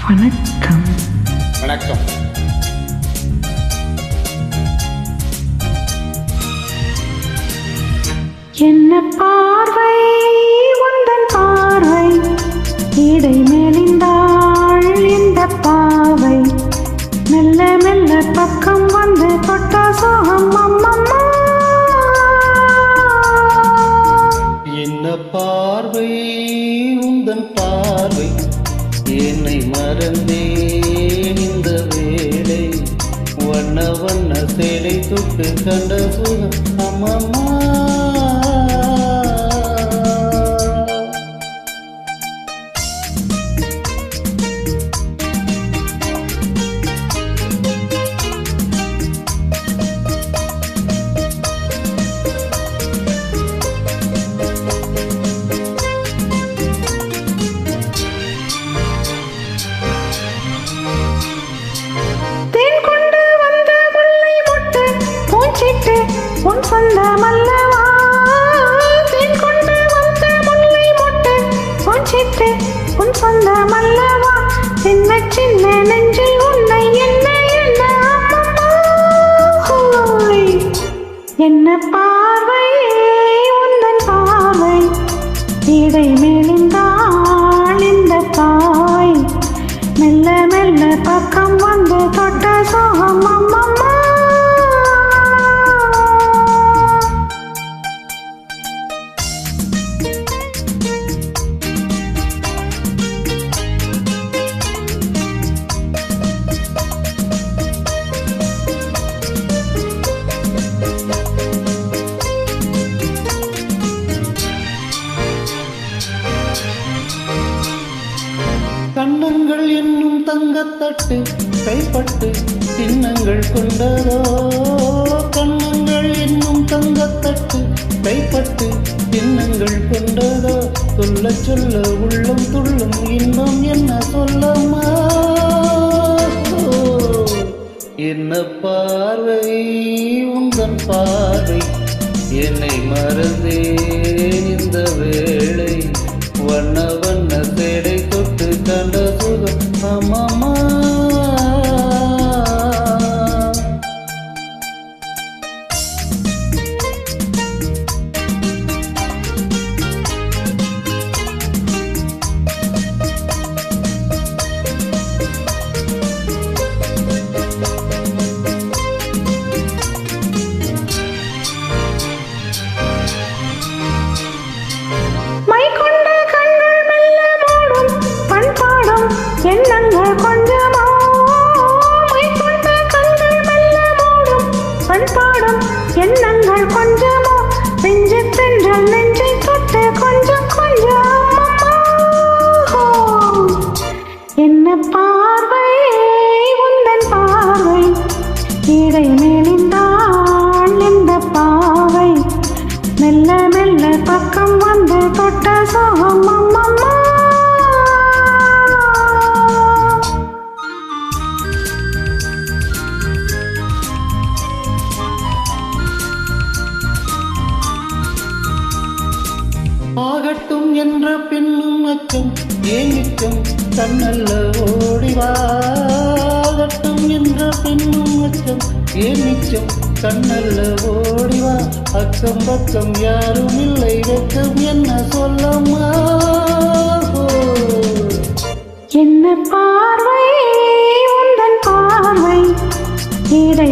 வணக்கம். வணக்கம். என்ன பார்வை உந்தன் பார்வை, இடை மெலிந்தாள் இந்த பாவை, மெல்ல மெல்ல பக்கம் வந்து தொட்டா சோகம் அம்மம்மா. என்ன பார்வை உந்தன் பார்வை, என்னை மறந்தேன் இந்த வேளை, வண்ண வண்ண சேலை தொட்டு கண்ட சுகம் அம்மம்மா. உன் சொந்தம் அல்லவா, தேன் கொண்டு வந்த முல்லை மொட்டு பூச்சிட்டு உன் சொந்தம் அல்லவா, சின்ன சின்ன நெஞ்சில் உன்னை என்ன என்ன என்ன பார்வை உந்தன் பார்வை, இடை மெலிந்தாள் இந்த பாவை, மெல்ல மெல்ல பக்கம் வந்து தொட்ட சோகம் அம்மம்மா. கண்ணங்கள் என்னும் தங்கத்தட்டு கைப்பட்டு சின்னங்கள் கொண்டதோ, கண்ணங்கள் என்னும் தங்கத்தட்டு கைப்பட்டு சின்னங்கள் கொண்டதோ, சொல்ல சொல்ல உள்ளம் துள்ளும் இன்பம் என்ன சொல்லம்மா. என்ன பார்வை உந்தன் பார்வை, என்னை மறந்தேன் இந்த வேளை, வண்ண வண்ண சேடை தொட்டு கண்ட சுகம் அம்மம்மா. எண்ணங்கள் கொஞ்சமோ கொண்ட கண்கள் மெல்ல மூடும், பண்பாடும் எண்ணங்கள் கொஞ்சமோ, நெஞ்சு தென்றல் நெஞ்சை தொட்டு கொஞ்சம் கொஞ்சம். என்ன பார்வை உந்தன் பார்வை, இடை மெலிந்தாள் இந்த பாவை, மெல்ல மெல்ல பக்கம் வந்து தொட்ட சோகம் அம்மம்மா. ஆகட்டும் என்ற பெண்ணும் அச்சம் ஏன் நிச்சம் கண்ணல்ல ஓடிவா, ஆகட்டும் என்ற பெண்ணும் அச்சம் ஏன் நிச்சம் கண்ணல்ல ஓடிவா, அக்கம் பக்கம் யாரும் இல்லை வெக்கம் என்ன சொல்லம்மா. என்ன பார்வை உந்தன் பார்வை, இடை